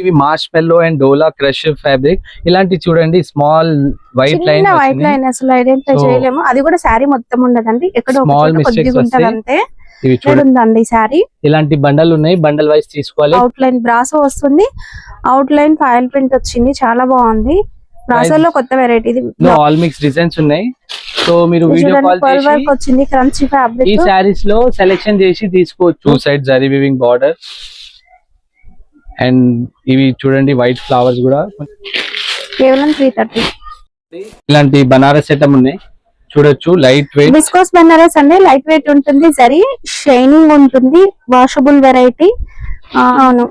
ఇవి మార్ష్మెల్లో and dola crush fabric ఇలాంటి చూడండి స్మాల్ వైట్ లైన్ అసలు ఐడెంటిఫై చేయలేము. అది కూడా శారీ మొత్తం ఉండదండి, ఎక్కడో కొద్దిగా ఉంటది అంతే. ఉందండి శారీ. ఇలాంటి బండల్ ఉన్నాయి, బండల్ వైస్ తీసుకోవాలి. అవుట్ లైన్ బ్రాసో వస్తుంది, అవుట్ లైన్ ఫాయిల్ ప్రింట్ వచ్చింది, చాలా బాగుంది. బ్రాసోలో కొత్త వెరైటీ ఆల్ మిక్స్ డిజైన్స్ ఉన్నాయి. సో మీరు వీడియో కాల్ చేసి వచ్చింది క్రంచీ ఫ్యాబ్రిక్ ఈ సారీస్ లో సెలెక్షన్ చేసి తీసుకోవచ్చు. 2 side zari weaving border and ఇవి చూడండి వైట్ ఫ్లవర్స్ కూడా కేవలం 330. ఇలాంటి బనారస్ సెటప్ ఉన్నాయి చూడొచ్చు. లైట్ వెయిట్ విస్కోస్ బనారస్ అండి, లైట్ వెయిట్ ఉంటుంది, జరీ షైనింగ్ ఉంటుంది, వాషబుల్ వెరైటీ. అవును.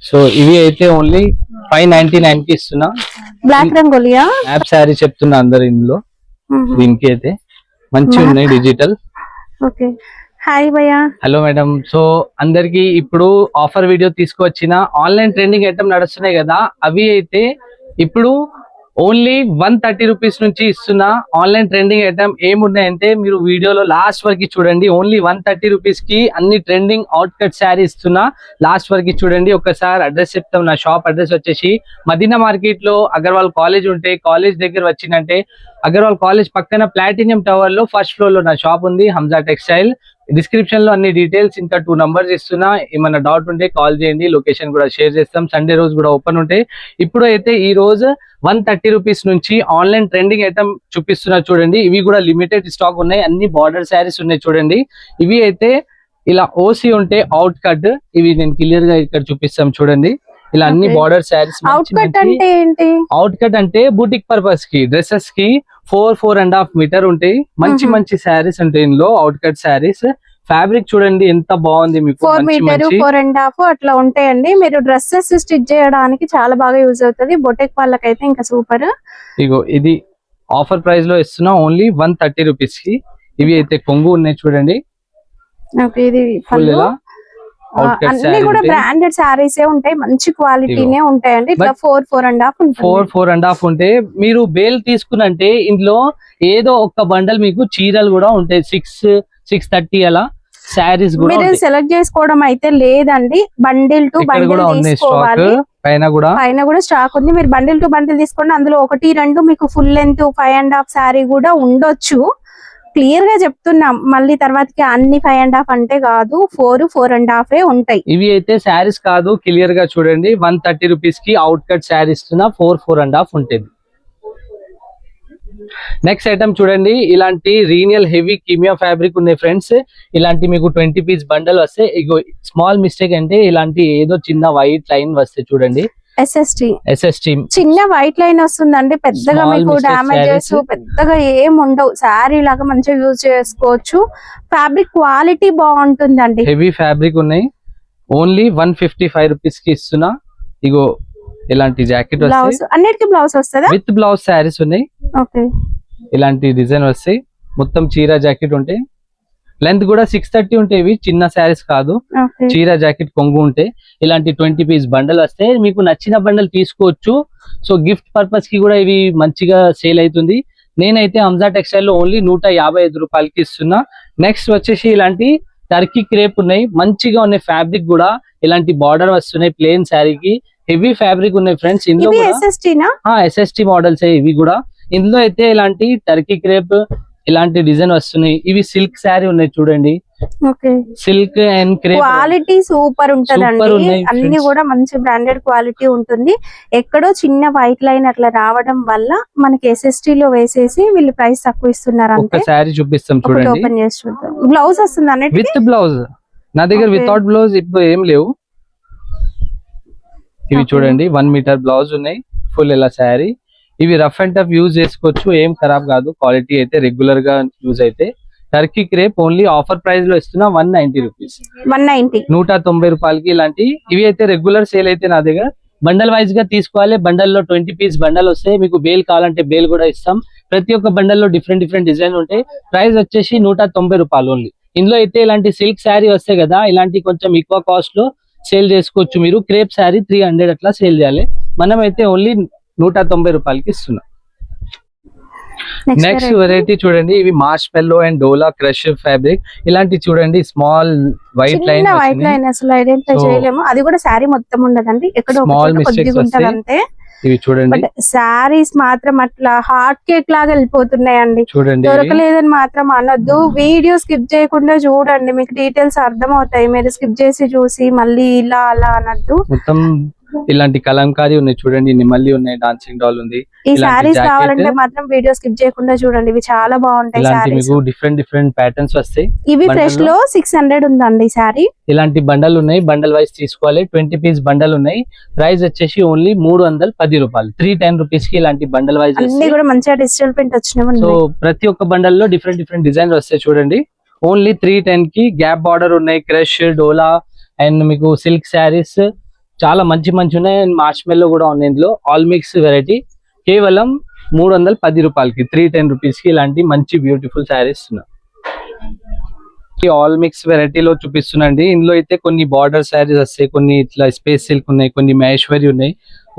సో ఇవి అయితే ఓన్లీ 599 కి ఇస్తున్నా. బ్లాక్ రంగోలియా యాప్ సారీ చెప్తున్నా అందరు ఇందులో. దీనికి అయితే మంచి ఉన్నాయి డిజిటల్. ఓకే, హాయ్ భయ్యా. Hello madam. సో అందరికి ఇప్పుడు ఆఫర్ వీడియో తీసుకువచ్చిన ఆన్లైన్ ట్రెండింగ్ ఐటమ్ నడుస్తున్నాయి కదా, అవి అయితే ఇప్పుడు ఓన్లీ 130 రూపీస్ నుంచి ఇస్తున్నా. ఆన్లైన్ ట్రెండింగ్ ఐటమ్ ఏమున్నాయంటే మీరు వీడియోలో లాస్ట్ వరకు చూడండి. ఓన్లీ 130 రూపీస్ కి అన్ని ట్రెండింగ్ అవుట్ కట్ శారీ ఇస్తున్నా. లాస్ట్ వరకు చూడంండి. ఒకసారి అడ్రస్ చెప్తాం. నా షాప్ అడ్రస్ వచ్చేసి మదీనా మార్కెట్ లో అగర్వాల్ కాలేజ్ ఉంటే కాలేజ్ దగ్గర వచ్చిందంటే అగర్వాల్ కాలేజ్ పక్కన ప్లాటినియం టవర్ లో ఫస్ట్ ఫ్లోర్ లో నా షాప్ ఉంది, హంజా టెక్స్టైల్. డిస్క్రిప్షన్ లో అన్ని డీటెయిల్స్ ఇంకా 2 నంబర్స్ ఇస్తున్నా. ఏమన్నా డౌట్ ఉంటే కాల్ చేయండి, లొకేషన్ కూడా షేర్ చేస్తాం. సండే రోజు కూడా ఓపెన్ ఉంటాయి. ఇప్పుడు అయితే ఈ రోజు 130 రూపీస్ నుంచి ఆన్లైన్ ట్రెండింగ్ ఐటమ్ చూపిస్తున్నా చూడండి. ఇవి కూడా లిమిటెడ్ స్టాక్ ఉన్నాయి, అన్ని బార్డర్ శారీస్ ఉన్నాయి చూడండి. ఇవి అయితే ఇలా ఓసి ఉంటే అవుట్ కట్, ఇవి నేను క్లియర్ గా ఇక్కడ చూపిస్తాం చూడండి. ఇలా అన్ని బార్డర్ శారీస్. అవుట్ కట్ అంటే బూటిక్ పర్పస్ కి, డ్రెస్సెస్ కి 4.5 మీటర్ ఉంటాయి. మంచి మంచి శారీస్ ఉంటాయి ఇందులో, అవుట్ కట్ శారీస్. ఫ్యాబ్రిక్ చూడండి ఎంత బాగుంది, మీకు 4 మీటర్ 4.5 అట్లా ఉంటాయండి. మీరు డ్రెస్సెస్ స్టిచ్ చేయడానికి చాలా బాగా యూజ్ అవుతుంది. బొటిక్ వాళ్ళకైతే ఇంకా సూపర్. ఇగో ఇది ఆఫర్ ప్రైస్ లో ఇస్తున్నా ఓన్లీ 130 రూపీస్ కి. ఇవి అయితే కొంగు ఉన్నాయి చూడండి. ఇది అన్ని కూడా బ్రాండెడ్ సారీస్ ఉంటాయి, మంచి క్వాలిటీనే ఉంటాయండి. ఇట్లా 4.5 ఉంటే మీరు బేల్ తీసుకున్నంటే ఇందులో ఏదో ఒక బండల్ మీకు చీరలు కూడా ఉంటాయి. 630 అలా శారీస్ కూడా మీరు సెలెక్ట్ చేసుకోవడం అయితే లేదండి. బండిల్ టు బండిల్ తీసుకోవాలి. పైన కూడా స్టాక్ ఉంది. మీరు బండిల్ టు బండిల్ తీసుకోండి. అందులో 1-2 మీకు ఫుల్ లెంత్ 5.5 శారీ కూడా ఉండొచ్చు. క్లియర్ గా చెప్తున్నాం, మళ్ళీ తర్వాతకి అన్ని 5.5 అంటే కాదు, 4.5 ఉంటాయి. ఇవి అయితే శారీస్ కాదు, క్లియర్ గా చూడండి. 130 రూపీస్ కి అవుట్ కట్ శారీ ఇస్తున్నా. 4.5 ఉంటుంది. నెక్స్ట్ ఐటమ్ చూడండి. ఇలాంటి రీనియల్ హెవీ కిమియా ఫ్యాబ్రిక్ ఉన్నాయి ఫ్రెండ్స్. ఇలాంటి మీకు 20 పీస్ బండల్ వస్తే, స్మాల్ మిస్టేక్ అంటే ఇలాంటి ఏదో చిన్న వైట్ లైన్ వస్తే చూడండి. ఎస్ఎస్టీ చిన్న వైట్ లైన్ వస్తుందండి. పెద్దగా మీకు డామేజెస్ పెద్దగా ఏం ఉండవు. శారీ లాగా మంచిగా యూజ్ చేసుకోవచ్చు. ఫ్యాబ్రిక్ క్వాలిటీ బాగుంటుందండి. హెవీ ఫ్యాబ్రిక్ ఉన్నాయి. ఓన్లీ 155 రూపీస్ కి ఇస్తున్నా. ఇగో ఇలాంటి జాకెట్ బ్లౌజ్, అన్నిటికీ బ్లౌజ్ వస్తుందా? విత్ బ్లౌజ్ శారీస్ ఉన్నాయి. ఓకే, ఇలాంటి డిజైన్ వస్తాయి. మొత్తం చీర జాకెట్ ఉంటాయి. లెంత్ కూడా 630 ఉంటాయి. ఇవి చిన్న శారీస్ కాదు, చీర జాకెట్ కొంగు ఉంటాయి. ఇలాంటి 20 పీస్ బండల్ వస్తే మీకు నచ్చిన బండల్ తీసుకోవచ్చు. సో గిఫ్ట్ పర్పస్ కి కూడా ఇవి మంచిగా సేల్ అవుతుంది. నేనైతే హంజా టెక్స్టైల్ లో ఓన్లీ 155 రూపాయలకి ఇస్తున్నా. నెక్స్ట్ వచ్చేసి ఇలాంటి టర్కీ క్రేప్ ఉన్నాయి, మంచిగా ఉన్నాయి. ఫ్యాబ్రిక్ కూడా ఇలాంటి బార్డర్ వస్తున్నాయి ప్లేన్ శారీకి. హెవీ ఫ్యాబ్రిక్ ఉన్నాయి ఫ్రెండ్స్. ఇందులో ఎస్ఎస్టీ మోడల్స్ ఇవి కూడా. ఇందులో అయితే ఇలాంటి టర్కీ క్రేప్ ఇలాంటి డిజైన్ వస్తున్నాయి. ఇవి సిల్క్ శారీ ఉన్నాయి చూడండి. Silk and crepe quality super ఉంటదండి. అన్ని కూడా మంచి బ్రాండెడ్ క్వాలిటీ ఉంటుంది. ఎక్కడో చిన్న వైట్ లైన్ అట్లా రావడం వల్ల మనకి ఎస్ఎస్టీ లో వేసేసి వీళ్ళు ప్రైస్ తక్కువ ఇస్తున్నారు. ఒక శారీ చూపిస్తాం చూడండి. ఓపెన్ చేసి చూద్దాం. బ్లౌజ్ వస్తుంది అన్నట్టు విత్ బ్లౌజ్. నా దగ్గర వితౌట్ బ్లౌజ్ ఇప్పుడు ఏం లేవు. ఇవి చూడండి 1 మీటర్ బ్లౌజ్ ఉన్నాయి. ఫుల్ ఇలా శారీ. ఇవి రఫ్ అండ్ టఫ్ యూజ్ చేసుకోవచ్చు, ఏం ఖరాబ్ కాదు. క్వాలిటీ అయితే రెగ్యులర్ గా యూజ్ అయితే. Turkey crepe only offer price లో ఇస్తున్నా 190 రూపీస్. 190 రూపాయలకి ఇలాంటి. ఇవి అయితే రెగ్యులర్ సేల్ అయితే నా దగ్గర. బండల్ వైజ్ గా తీసుకోవాలి. బండల్లో 20 పీస్ బండల్ వస్తే మీకు బేల్ కావాలంటే బేల్ కూడా ఇస్తాం. ప్రతి ఒక్క బండల్లో డిఫరెంట్ డిజైన్ ఉంటాయి. ప్రైస్ వచ్చేసి 190 రూపాయలు ఓన్లీ. ఇందులో అయితే ఇలాంటి సిల్క్ శారీ వస్తాయి కదా, ఇలాంటి కొంచెం ఎక్కువ కాస్ట్ లో సేల్ చేసుకోవచ్చు మీరు. క్రేప్ శారీ 300 అట్లా సేల్ చేయాలి. మనం అయితే ఓన్లీ 190 రూపాయలకి ఇస్తున్నాం. నెక్స్ట్ వెరైటీ చూడండి, ఇవి మార్ష్ మెల్లో అండ్ డోలా క్రష్ ఫ్యాబ్రిక్. ఇలాంటి చూడండి small white line, white line అసలు ఐడెంటిఫై చేయలేము. అది కూడా శారీ మొత్తం ఉండదండి, ఎక్కడో కొద్దిగా ఉంటది అంతే. ఇవి చూడండి, బట్ శారీస్ మాత్రం అట్లా హాట్ కేక్ లాగా వెళ్ళిపోతున్నాయండి. చూడండి దొరకలేదని మాత్రం అనొద్దు, వీడియో స్కిప్ చేయకుండా చూడండి, మీకు డీటెయిల్స్ అర్థం అవుతాయి. మీరు స్కిప్ చేసి చూసి మళ్ళీ ఇలా అలా అనొద్దు. మొత్తం ఇలాంటి కలంకారీ ఉన్నాయి చూడండి, నిమ్మల్లి ఉన్నాయి, డాన్సింగ్ డాల్ ఉంది. ఈ సారీస్ కావాలంటే మాత్రం వీడియో స్కిప్ చేయకుండా చూడండి, ఇవి చాలా బాగుంటాయి. మీకు డిఫరెంట్ డిఫరెంట్ ప్యాటర్న్స్ వస్తాయి. ఇవి ఫ్రెష్ లో 600 ఉందండి సారీ. ఇలాంటి బండల్ ఉన్నాయి, బండల్ వైస్ తీసుకోవాలి. 20 పీస్ బండల్ ఉన్నాయి. ప్రైస్ వచ్చేసి ఓన్లీ 310 రూపాయలు. 310 రూపీస్ కి ఇలాంటి బండల్ వైస్ అన్ని కూడా మంచిగా డిజిటల్ ప్రింట్ వచ్చినాయి. సో ప్రతి ఒక్క బండల్ లో డిఫరెంట్ డిఫరెంట్ డిజైన్ వస్తాయి చూడండి. ఓన్లీ 310 కి గ్యాప్ బార్డర్ ఉన్నాయి, క్రష్, డోలా అండ్ మీకు సిల్క్ శారీస్ చాలా మంచి మంచి ఉన్నాయి. అండ్ మార్ష్ మెల్లో కూడా ఉన్నాయి. ఇందులో ఆల్ మిక్స్ వెరైటీ కేవలం 310 రూపాయలకి, 310 రూపీస్ కి ఇలాంటి మంచి బ్యూటిఫుల్ శారీస్ ఉన్నాయి. ఆల్ మిక్స్ వెరైటీలో చూపిస్తున్నాండి. ఇందులో అయితే కొన్ని బార్డర్ శారీస్ వస్తాయి, కొన్ని ఇట్లా స్పేస్ సిల్క్ ఉన్నాయి, కొన్ని మహేశ్వరి ఉన్నాయి.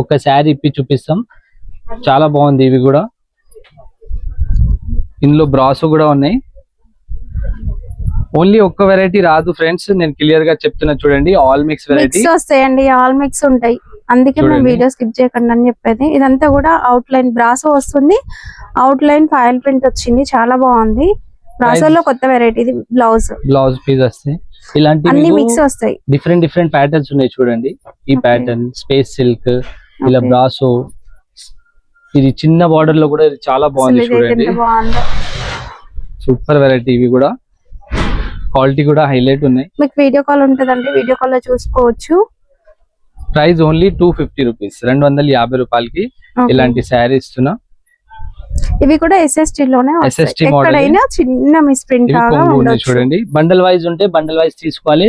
ఒక శారీ ఇప్పి చూపిస్తాం, చాలా బాగుంది. ఇవి కూడా ఇందులో బ్రాసో కూడా ఉన్నాయి. ఓన్లీ ఒక్క వెరైటీ రాదు ఫ్రెండ్స్, నేను క్లియర్ గా చెప్తున్నా చూడండి. ఆల్ మిక్స్ వెరైటీ వస్తాయండి, ఆల్ మిక్స్ ఉంటాయి. అందుకే మేము వీడియో స్కిప్ చేయకండి అని చెప్పేది. ఇదంతా కూడా అవుట్ లైన్ బ్రాసో వస్తుంది, అవుట్ లైన్ ఫైల్ ప్రింట్ వచ్చింది, చాలా బాగుంది. బ్రాసోలో కొత్త వెరైటీ, బ్లౌజ్ పీస్ వస్తాయి. ఇలాంటి అన్ని మిక్స్ వస్తాయి. డిఫరెంట్ డిఫరెంట్ ప్యాటర్న్స్ ఉన్నాయి చూడండి. ఈ ప్యాటర్న్ స్పేస్ సిల్క్, ఇలా బ్రాసో, ఇది చిన్న బార్డర్ లో కూడా ఇది చాలా బాగుంది చూడండి. Super variety. ఇవి కూడా క్వాలిటీ కూడా హైలైట్ ఉన్నాయి. మీకు వీడియో కాల్ ఉంటదండి, వీడియో కాల్ లో చూసుకోవచ్చు. ప్రైస్ ఓన్లీ 250 రూపీస్, 250 రూపాయలకి ఇలాంటి శారీ ఇస్తున్నా. ఇవి కూడా ఎస్ఎస్టీ లోనే వస్తాయి, ఎక్కడైనా చిన్న మిస్ ప్రింట్ చూడండి. బండల్ వైజ్ ఉంటే బండల్ వైజ్ తీసుకోవాలి.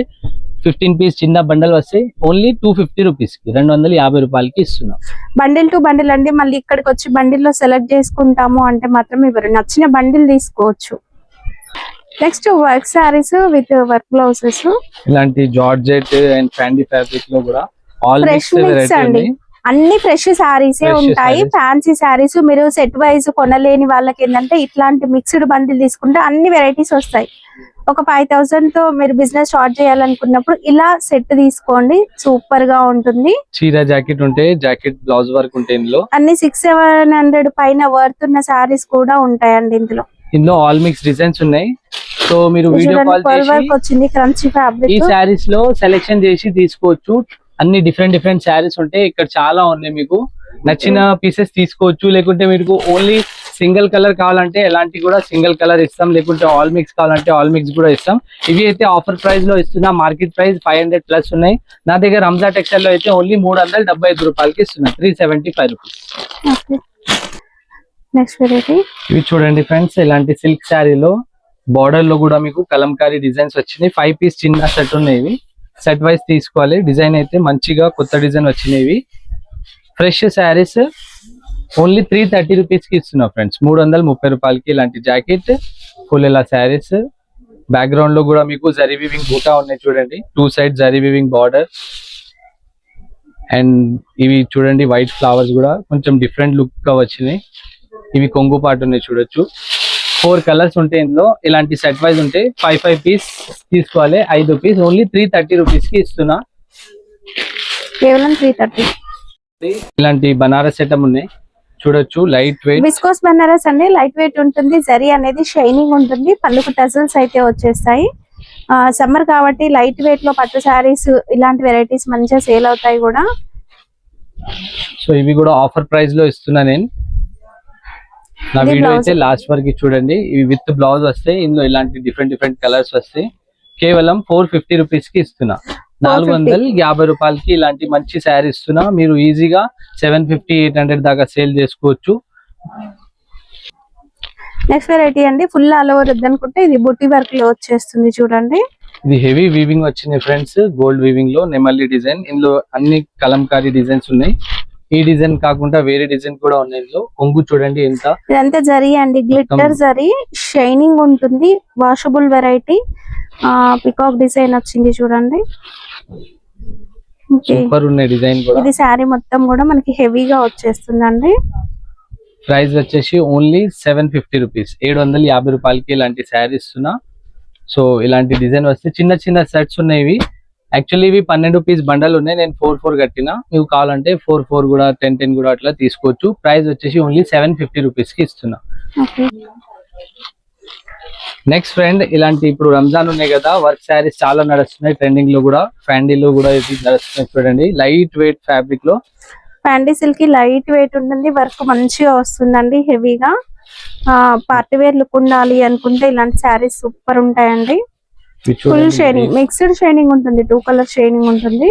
15 పీస్ చిన్న బండల్ వస్తాయి. ఓన్లీ 250 రూపీస్ కి, 250 రూపాయలకి ఇస్తున్నా. బండిల్ టు బండిల్ అండి. మళ్ళీ ఇక్కడికి వచ్చి బండిల్ లో సెలెక్ట్ చేసుకుంటాము అంటే మాత్రం ఎవరు నచ్చిన బండిల్ తీసుకోవచ్చు. Next work saris with work blouses, ఇలాంటి జార్జెట్ అండ్ ఫ్యాండీ ఫ్యాబ్రిక్ లో కూడా ఆల్ ఫ్రెష్ మిక్స్ అండి. అన్ని ఫ్రెష్ సారీసే ఉంటాయి. ఫ్యాన్సీ సారీస్ మీరు సెట్ వైజ్ కొనలేని వాళ్ళకి ఏంటంటే ఇట్లాంటి మిక్స్డ్ బండిల్ తీసుకుంటే అన్ని వెరైటీస్ వస్తాయి. ఒక 5000 తో మీరు బిజినెస్ స్టార్ట్ చేయాలనుకున్నప్పుడు ఇలా సెట్ తీసుకోండి, సూపర్ గా ఉంటుంది. చీర జాకెట్ ఉంటే జాకెట్ బ్లౌజ్ వర్క్ ఉంటే ఇందులో అన్ని 600-700 పైన వర్త్ ఉన్న సారీస్ కూడా ఉంటాయండి. ఇందులో ఆల్ మిక్స్ డిజైన్స్ ఉన్నాయి. సో మీరు వీడియో కాల్ వచ్చింది క్రంచీ ఫ్యాబ్రిక్. ఈ సారీస్ లో సెలెక్షన్ చేసి తీసుకోవచ్చు. అన్ని డిఫరెంట్ డిఫరెంట్ శారీస్ ఉంటాయి. ఇక్కడ చాలా ఉన్నాయి, మీకు నచ్చిన పీసెస్ తీసుకోవచ్చు. లేకుంటే మీకు ఓన్లీ సింగిల్ కలర్ కావాలంటే ఎలాంటి కూడా సింగిల్ కలర్ ఇస్తాం, లేకుంటే ఆల్ మిక్స్ కావాలంటే ఆల్ మిక్స్ కూడా ఇస్తాం. ఇవి అయితే ఆఫర్ ప్రైస్ లో ఇస్తున్నా. మార్కెట్ ప్రైస్ 500 ప్లస్ ఉన్నాయి. నా దగ్గర రంజా టెక్స్టైల్ లో అయితే ఓన్లీ 375 రూపాయలకి ఇస్తున్నా, 375 రూపీస్. నెక్స్ట్ వెరైటీ ఇవి చూడండి ఫ్రెండ్స్, ఇలాంటి సిల్క్ శారీలో బార్డర్ లో కూడా మీకు కలంకారీ డిజైన్స్ వచ్చినాయి. 5 పీస్ చిన్న సెట్ ఉన్నాయి. ఇవి సెట్ వైజ్ తీసుకోవాలి. డిజైన్ అయితే మంచిగా కొత్త డిజైన్ వచ్చినాయి. ఫ్రెష్ శారీస్ ఓన్లీ 330 రూపీస్ కి ఇస్తున్నా ఫ్రెండ్స్, 330 రూపాయలకి ఇలాంటి జాకెట్ ఫుల్ ఇలా శారీస్. బ్యాక్గ్రౌండ్ లో కూడా మీకు జరీ వీవింగ్ బూటా ఉన్నాయి చూడండి, 2 side zari weaving border. And ఇవి చూడండి వైట్ ఫ్లవర్స్ కూడా కొంచెం డిఫరెంట్ లుక్ గా వచ్చినాయి. ఇవి కొంగు పాటు ఉన్నాయి చూడొచ్చు. 4 కలర్స్ ఉంటాయి ఇందులో. ఇలాంటి సెట్ వైజ్ ఉంటాయి. 5 పీస్ తీసుకోవాలి, 5 పీస్ ఓన్లీ 330 రూపీస్ కి ఇస్తున్నా, కేవలం 330. ఇలాంటి బనారస్ సెటప్ ఉన్నాయి చూడొచ్చు, లైట్ వెయిట్ విస్కోస్ బనారస్ అండి. లైట్ వెయిట్ ఉంటుంది, జరీ అనేది షైనింగ్ ఉంటుంది, పళ్ళుకు టజల్స్ అయితే వచ్చేస్తాయి. సమ్మర్ కాబట్టి లైట్ వెయిట్ లో పట్టు శారీస్ ఇలాంటి వెరైటీస్ మంచిగా సేల్ అవుతాయి కూడా. సో ఇవి కూడా ఆఫర్ ప్రైస్ లో ఇస్తున్నా నేను. నా వీడియో అయితే లాస్ట్ వరకు చూడండి. ఇవి విత్ బ్లౌజ్ వస్తాయి. ఇందులో ఇలాంటి డిఫరెంట్ డిఫరెంట్ కలర్స్ వస్తాయి. కేవలం 450 రూపీస్ కి ఇస్తున్నా, 450 రూపాయలకి ఇలాంటి మంచి శారీ ఇస్తున్నా. మీరు ఈజీగా 750-800 దాకా సేల్ చేసుకోవచ్చు. నెక్స్ట్ వెరైటీ అండి, ఫుల్ ఆల్ ఓవర్ వద్దనుకుంటే ఇది బుట్టి వర్క్ లో వచ్చేస్తుంది చూడండి. ఇది హెవీ వీవింగ్ వచ్చినాయి ఫ్రెండ్స్, గోల్డ్ వీవింగ్ లో నెమల్లి డిజైన్. ఇందులో అన్ని కలంకారీ డిజైన్స్ ఉన్నాయి. ఈ డిజైన్ కాకుండా వేరే డిజైన్ కూడా ఉన్నాయి. ఇందులో కొంగు చూడండి ఎంత. ఇదంతా జరీ అండి, గ్లిట్టర్ జరీ, షైనింగ్ ఉంటుంది, వాషబుల్ వెరైటీ. పికాక్ డిజైన్ వచ్చింది చూడండి, సూపర్ ఉన్నాయి డిజైన్ కూడా. ఇది శారీ మొత్తం కూడా మనకి హెవీగా వచ్చేస్తుందండి. ప్రైస్ వచ్చేసి ఓన్లీ 750 రూపీస్, 750 రూపాయలకి ఇలాంటి శారీ ఇస్తున్నా. సో ఇలాంటి డిజైన్ వస్తే చిన్న చిన్న సెట్స్ ఉన్నాయి. యాక్చువల్లీ ఇవి 12 రూపీస్ బండల్ ఉన్నాయి, నేను 4 కట్టినా. మీకు కావాలంటే 4 కూడా 10 కూడా అట్లా తీసుకోవచ్చు. ప్రైస్ వచ్చేసి ఓన్లీ 750 రూపీస్ కి ఇస్తున్నా. నెక్స్ట్ ఫ్రెండ్, ఇలాంటి ఇప్పుడు రంజాన్ ఉన్నాయి కదా, వర్క్ శారీస్ చాలా నడుస్తున్నాయి ట్రెండింగ్ లో కూడా, ఫ్యాండీలో కూడా ఇది నడుస్తున్నాయి. చూడండి, లైట్ వెయిట్ ఫ్యాబ్రిక్ లో ఫ్యాండీ సిల్క్ లైట్ వెయిట్ ఉంటుంది, వర్క్ మంచిగా వస్తుందండి, హెవీగా. పార్టీ వేర్ లుక్ ఉండాలి అనుకుంటే ఇలాంటి శారీస్ సూపర్ ఉంటాయండి. ఫుల్ షైనింగ్, మిక్స్డ్ షైనింగ్ ఉంటుంది, 2 కలర్ షైనింగ్ ఉంటుంది.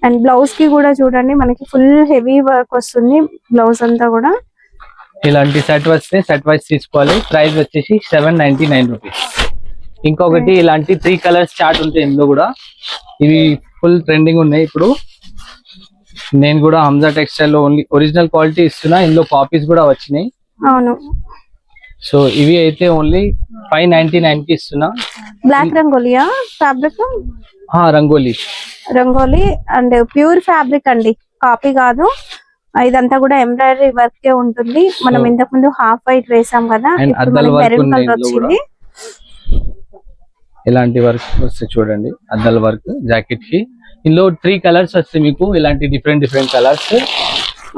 అండ్ బ్లౌజ్ కి కూడా చూడండి మనకి ఫుల్ హెవీ వర్క్ వస్తుంది బ్లౌజ్ అంతా కూడా. ఇలాంటి సెట్ వస్తే సెట్ వైస్ తీసుకోవాలి. ప్రైస్ వచ్చేసి 799 రూపీస్. ఇంకొకటి ఇలాంటి 3 కలర్స్ చార్ట్ ఉంటాయి ఇందులో కూడా, ఇవి ఫుల్ ట్రెండింగ్ ఉన్నాయి ఇప్పుడు. నేను కూడా హంజా టెక్స్టైల్ లో ఓన్లీ ఒరిజినల్ క్వాలిటీ ఇస్తున్నా, ఇందులో కాపీస్ కూడా వచ్చినాయి. అవును. సో ఇవి అయితే ఓన్లీ 599 కి ఇస్తున్నా. బ్లాక్ రంగోలియా fabric, rangoli and pure fabric అండి, కాపీ కాదు. ఇదంతా కూడా ఎంబ్రాయిడరీ వర్క్ ఉంటుంది. మనం ఇంతకు ముందు హాఫ్ వైట్ వేసాం కదా, మెరూన్ కలర్ వచ్చింది. ఇలాంటి వర్క్ వస్తే చూడండి, అద్దల వర్క్ జాకెట్ కి. ఇందులో 3 కలర్స్ వస్తాయి మీకు, ఇలాంటి డిఫరెంట్ కలర్స్.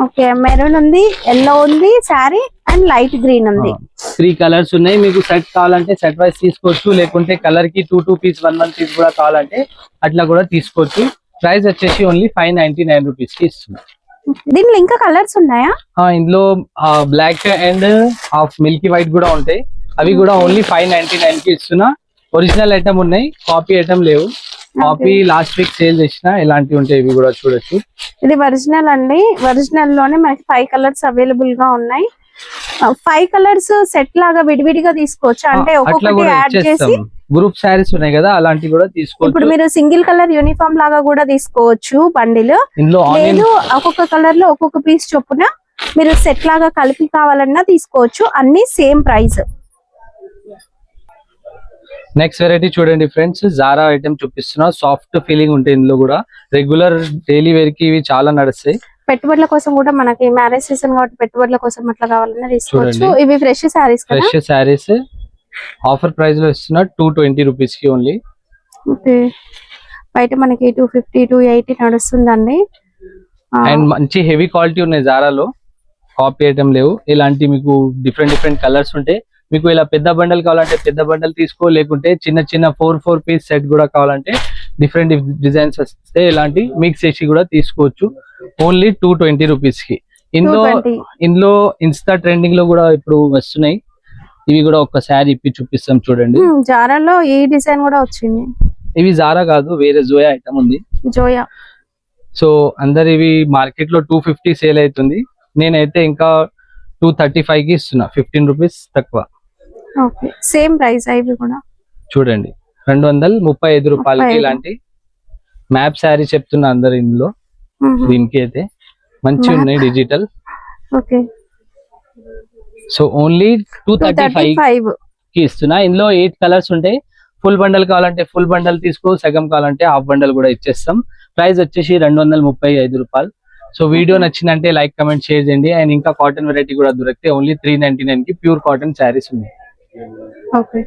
ఓకే, మెరూన్ ఉంది, ఎల్లో ఉంది శారీ, అండ్ లైట్ గ్రీన్ ఉంది. 3 కలర్స్ ఉన్నాయి. మీకు సెట్ కావాలంటే సెట్ వైస్ తీసుకోవచ్చు, లేకుంటే కలర్ కి 2 పీస్ 1 పీస్ కూడా కావాలంటే అట్లా కూడా తీసుకోవచ్చు. ప్రైస్ వచ్చేసి ఓన్లీ 599 రూపీస్ కి ఇస్తుంది. దీనిలో ఇంకా కలర్స్ ఉన్నాయా? ఇందులో black and half milky white కూడా ఉంటాయి, అవి కూడా ఓన్లీ 599 కి ఇస్తున్నా. ఒరిజినల్ ఐటమ్ ఉన్నాయి, కాపీ ఐటమ్ లేవు. కాపీ లాస్ట్ వీక్ సేల్ చేసిన, ఇలాంటివి ఉంటాయి, ఇవి కూడా చూడొచ్చు. ఇది ఒరిజినల్ అండి, ఒరిజినల్ లోనే మనకి 5 కలర్స్ అవైలబుల్ గా ఉన్నాయి. 5 కలర్స్ సెట్ లాగా విడివిడిగా తీసుకోవచ్చు, అంటే ఒక్కొక్కటి యాడ్ చేసి. గ్రూప్ శారీస్ ఉన్నాయి కదా, అలాంటివి కూడా తీసుకోవచ్చు. ఇప్పుడు మీరు సింగిల్ కలర్ యూనిఫామ్ లాగా కూడా తీసుకోవచ్చు బండిల్. లేదు ఒక్కొక్క కలర్ లో ఒక్కొక్క పీస్ చొప్పున మీరు సెట్ లాగా కలిపి కావాలన్నా తీసుకోవచ్చు, అన్ని సేమ్ ప్రైస్. నెక్స్ట్ వెరైటీ చూడండి ఫ్రెండ్స్, జారా ఐటమ్ చూపిస్తున్నా. సాఫ్ట్ ఫీలింగ్ ఉంటాయి ఇందులో కూడా, రెగ్యులర్ డైలీ వేర్ కి ఇవి చాలా నడుస్తాయి. పెట్టుబడుల కోసం కూడా, మనకి మ్యారేజ్ సీజన్ కాబట్టి పెట్టుబడుల కోసం అట్లా కావాలన్నా తీసుకోవచ్చు. ఇవి fresh saris, fresh saris. Offer price లో ఇస్తున్నా 220 రూపీస్ కి ఓన్లీ. బయట మనకి 250 280 నడుస్తుందండి. అండ్ మంచి హెవీ క్వాలిటీ ఉన్నాయి జారాలో, కాపీ ఐటమ్ లేవు. ఇలాంటి మీకు డిఫరెంట్ కలర్స్ ఉంటాయి. మీకు ఇలా పెద్ద బండల్ కావాలంటే పెద్ద బండల్ తీసుకో, లేకుంటే చిన్న 4 పీస్ సెట్ కూడా కావాలంటే డిఫరెంట్ డిజైన్స్ వస్తే ఇలాంటి మిక్స్ చేసి కూడా తీసుకోవచ్చు. ఓన్లీ 220 రూపీస్ కి. ఇందులో ఇన్స్టా ట్రెండింగ్ లో కూడా ఇప్పుడు వస్తున్నాయి, ఇవి కూడా ఒక్కసారి ఇప్పి చూపిస్తాం చూడండి. జారాలో ఈ డిజైన్ కూడా వచ్చింది. ఇవి జారా కాదు, వేరే జోయా ఐటమ్ ఉంది, జోయా. సో అందరు ఇవి మార్కెట్ లో 250 సేల్ అవుతుంది, నేనైతే ఇంకా 235 కి ఇస్తున్నా, 15 రూపీస్ తక్కువ. ఓకే, సేమ్ ప్రైస్ ఇవి కూడా చూడండి, 235 రూపాయలకి ఇలాంటి మ్యాప్ శారీ చెప్తున్నా అందరు ఇందులో. దీనికి అయితే మంచి ఉన్నాయి డిజిటల్. ఓకే, సో ఓన్లీ 235 కి ఇస్తున్నా. ఇందులో 8 కలర్స్ ఉంటాయి. ఫుల్ బండల్ కావాలంటే ఫుల్ బండల్ తీసుకో, సగం కావాలంటే హాఫ్ బండల్ కూడా ఇచ్చేస్తాం. ప్రైస్ వచ్చేసి 235 రూపాయలు. సో వీడియో నచ్చిందంటే లైక్ కమెంట్ షేర్ చేయండి. అండ్ ఇంకా కాటన్ వెరైటీ కూడా దొరికితే ఓన్లీ 399 కి ప్యూర్ కాటన్ శారీస్ ఉన్నాయి. ఓకే.